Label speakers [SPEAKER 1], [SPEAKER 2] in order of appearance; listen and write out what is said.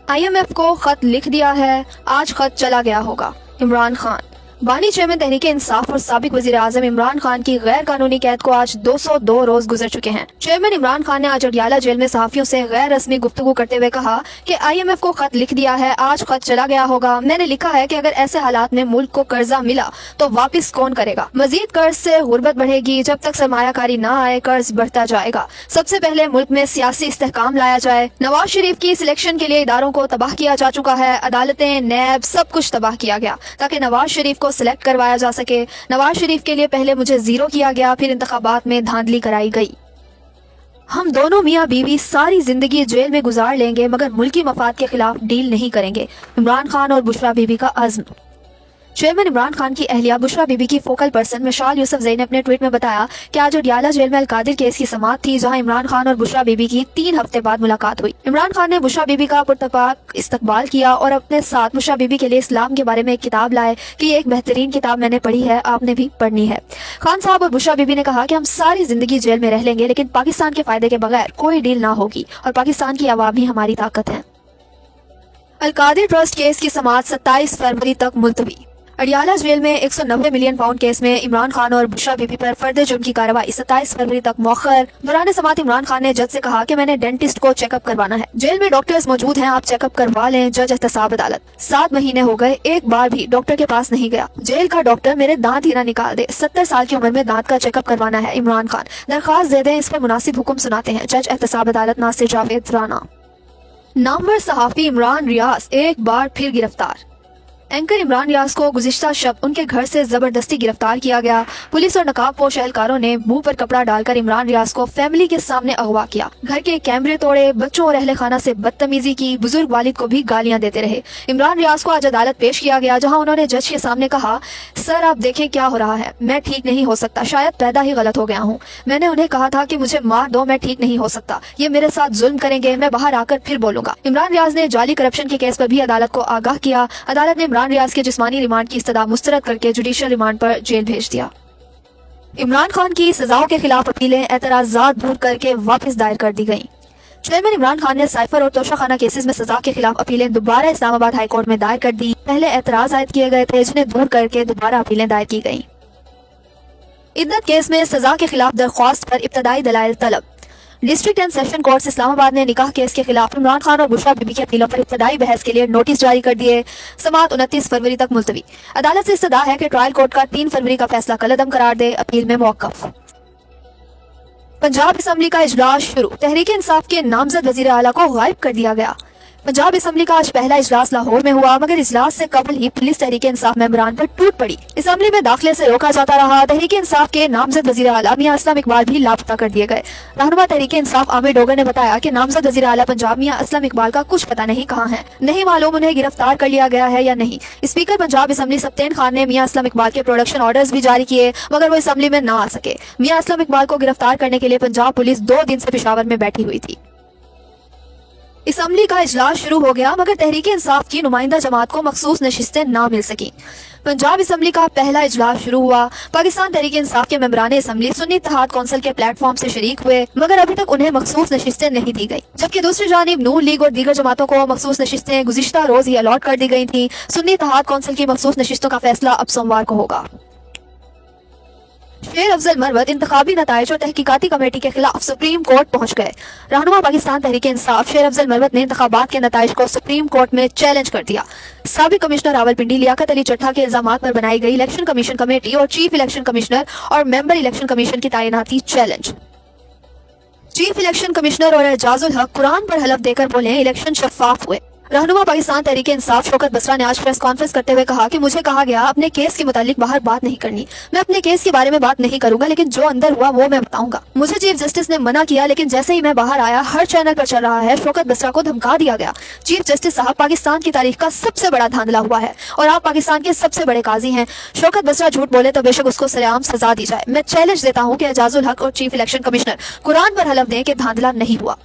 [SPEAKER 1] IMF को खत लिख दिया है, आज खत चला गया होगा। इमरान खान। बानी चेयरमैन तहरीक इंसाफ और साबिक वजीर आजम इमरान खान की गैर कानूनी कैद को आज 202 रोज गुजर चुके हैं। चेयरमैन इमरान खान ने आज अडियाला जेल में सहाफियों से गैर रस्मी गुफ्तगू करते हुए कहा कि IMF को खत लिख दिया है, आज खत चला गया होगा। मैंने लिखा है कि अगर ऐसे हालात में मुल्क को कर्जा मिला तो वापस कौन करेगा। मजीद कर्ज से गुर्बत बढ़ेगी, जब तक सरमायाकारी न आए कर्ज बढ़ता जाएगा। सबसे पहले मुल्क में सियासी इस्तेहकाम लाया जाए। नवाज शरीफ की सिलेक्शन के लिए इदारों को तबाह किया जा चुका है, अदालतें, नैब, सब कुछ तबाह किया गया ताकि नवाज शरीफ को सिलेक्ट करवाया जा सके। नवाज शरीफ के लिए पहले मुझे जीरो किया गया, फिर इंतखाबात में धांधली कराई गई। हम दोनों मियाँ बीवी सारी जिंदगी जेल में गुजार लेंगे मगर मुल्की मफाद के खिलाफ डील नहीं करेंगे। इमरान खान और बुशरा बीबी का अज़्म। चेयरमैन इमरान खान की अहलिया बुशरा बीबी की फोकल पर्सन मिशाल यूसुफजई ने अपने ट्वीट में बताया कि आज अडियाला जेल में अलकादिर केस की समाअत थी, जहां इमरान खान और बुशरा बीबी की 3 हफ्ते बाद मुलाकात हुई। इमरान खान ने बुशरा बीबी का पुरतपाक इस्तकबाल किया और अपने साथ बुशरा बीबी के लिए इस्लाम के बारे में एक किताब लाए कि ये एक बेहतरीन किताब मैंने पढ़ी है, आपने भी पढ़नी है। खान साहब और बुशरा बीबी ने कहा कि हम सारी जिंदगी जेल में रह लेंगे लेकिन पाकिस्तान के फायदे के बगैर कोई डील ना होगी और पाकिस्तान की आवाम ही हमारी ताकत है। अलकादिर ट्रस्ट केस की समाअत 27 फरवरी तक मुलतवी। अडियाला जेल में 190 मिलियन पाउंड केस में इमरान खान और बुशरा बीबी पर फर्द जुर्म की कार्रवाई 27 फरवरी तक मौखर। दौरान समाअत इमरान खान ने जज से कहा कि मैंने डेंटिस्ट को चेकअप करवाना है, जेल में डॉक्टर्स मौजूद हैं, आप चेकअप करवा लें। जज एहतसाब अदालत। 7 महीने हो गए, एक बार भी डॉक्टर के पास नहीं गया। जेल का डॉक्टर मेरे दांत ही ना निकाल दे। 70 साल की उम्र में दांत का चेकअप करवाना है। इमरान खान दरखास्त दे दें, इस पर मुनासिब हुक्म सुनाते हैं। जज एहतसाब अदालत नासिर जावेद राना। नामवर सहाफी इमरान रियाज एक बार फिर गिरफ्तार। एंकर इमरान रियाज को गुज़िश्ता शब उनके घर से जबरदस्ती गिरफ्तार किया गया। पुलिस और नकाबपोश एहलकारों ने मुंह पर कपड़ा डालकर इमरान रियाज को फैमिली के सामने अगवा किया। घर के कैमरे तोड़े, बच्चों और अहले खाना से बदतमीजी की, बुजुर्ग वालिद को भी गालियां देते रहे। इमरान रियाज को आज अदालत पेश किया गया, जहां उन्होंने जज के सामने कहा, सर आप देखें क्या हो रहा है, मैं ठीक नहीं हो सकता, शायद पैदा ही गलत हो गया हूँ। मैंने उन्हें कहा था कि मुझे मार दो, मैं ठीक नहीं हो सकता, ये मेरे साथ जुल्म करेंगे, मैं बाहर आकर फिर बोलूंगा। इमरान रियाज ने जाली करप्शन के केस पर भी अदालत को आगाह किया। अदालत ने इमरान रियाज के जिस्मानी रिमांड की इस्तदा मुस्तरद करके जुडिशियल रिमांड पर जेल भेज दिया। इमरान खान की सजाओं के खिलाफ अपीलें एतराजात दूर करके वापस दायर कर दी गईं। चेयरमैन इमरान खान ने साइफर और तोशा खाना केसेस में सजा के खिलाफ अपीलें दोबारा इस्लामाबाद हाई कोर्ट में दायर कर दी। पहले एतराज आयद किए गए थे, जिन्हें दूर करके दोबारा अपीलें दायर की गईं। इद्दत केस में सजा के खिलाफ दरख्वास्त पर इब्तदाई दलाइल तलब। District and session court Islamabad ने निकाह केस के खिलाफ इमरान खान और बुशरा बीबी की अपीलों पर इब्तदाई बहस के लिए नोटिस जारी कर दिए। समाअत 29 फरवरी तक मुलतवी। अदालत से इस्तदा है कि ट्रायल कोर्ट का 3 फरवरी का फैसला कलअदम करार दे। अपील में मौक़िफ़। पंजाब असम्बली का इजलास शुरू। तहरीक इंसाफ के नामजद वजीर आला को गायब कर दिया गया। पंजाब असम्बली का आज पहला इजलास लाहौर में हुआ, मगर इजलास से कबल ही पुलिस तहरीक इंसाफ मेंबरान पर टूट पड़ी। असम्बली में दाखिले से रोका जाता रहा। तहरीक इंसाफ के नामजद वजीर आला मियां असलम इकबाल भी लापता कर दिए गए। रहनुमा तहरीक इंसाफ आमिर डोगर ने बताया कि नामजद वजीर आला पंजाब मियां असलम इकबाल का कुछ पता नहीं कहाँ है, नहीं मालूम उन्हें गिरफ्तार कर लिया गया है या नहीं। स्पीकर पंजाब असम्बली सप्तेन खान ने मियां असलम इकबाल के प्रोडक्शन ऑर्डर्स भी जारी किए, मगर वो असम्बली में न आ सके। मियां असलम इकबाल को गिरफ्तार करने के लिए पंजाब पुलिस 2 दिन से पेशावर में बैठी हुई थी। असम्बली का इजलास शुरू हो गया, मगर तहरीक इंसाफ की नुमाइंदा जमात को मखसूस नशिस्तें ना मिल सकी। पंजाब असम्बली का पहला इजलास शुरू हुआ। पाकिस्तान तहरीक इंसाफ के मेंबरान असम्बली सुन्नी इत्तेहाद कौंसिल के प्लेटफॉर्म से शरीक हुए, मगर अभी तक उन्हें मखसूस नशिस्तें नहीं दी गई। जबकि दूसरी जानिब नून लीग और दीगर जमातों को मखसूस नशिस्तें गुज़िश्ता रोज ही अलॉट कर दी गई थी। सुन्नी इत्तेहाद कौंसिल की मखसूस नशिस्तों का फैसला अब सोमवार को होगा। शेर अफजल मरवत इंतखाबी नताइज और तहकीकाती कमेटी के खिलाफ सुप्रीम कोर्ट पहुंच गए। रहनुमा पाकिस्तान तहरीक इंसाफ शेर अफजल मरवत ने इंतखाबात के नताइज को सुप्रीम कोर्ट में चैलेंज कर दिया। साबिक कमिश्नर रावलपिंडी लियाकत अली चट्ठा के इल्जामात पर बनाई गई इलेक्शन कमीशन कमेटी और चीफ इलेक्शन कमिश्नर और मेंबर इलेक्शन कमीशन की तैनाती चैलेंज। चीफ इलेक्शन कमिश्नर और एजाजुल हक कुरान पर हलफ देकर बोले इलेक्शन शफाफ हुए। रहनुमा पाकिस्तान तहरीक इंसाफ शौकत बसरा ने आज प्रेस कॉन्फ्रेंस करते हुए कहा कि मुझे कहा गया अपने केस के मुतालिक बाहर बात नहीं करनी। मैं अपने केस के बारे में बात नहीं करूंगा, लेकिन जो अंदर हुआ वो मैं बताऊंगा। मुझे चीफ जस्टिस ने मना किया, लेकिन जैसे ही मैं बाहर आया हर चैनल पर चल रहा है शौकत बसरा को धमका दिया गया। चीफ जस्टिस साहब पाकिस्तान की तारीख का सबसे बड़ा धांधला हुआ है और आप पाकिस्तान के सबसे बड़े काजी हैं। शौकत बसरा झूठ बोले तो बेशक उसको सरेआम सजा दी जाए। मैं चैलेंज देता हूँ कि एजाजुल हक और चीफ इलेक्शन कमिश्नर कुरान पर हलफ दें कि धांधला नहीं हुआ।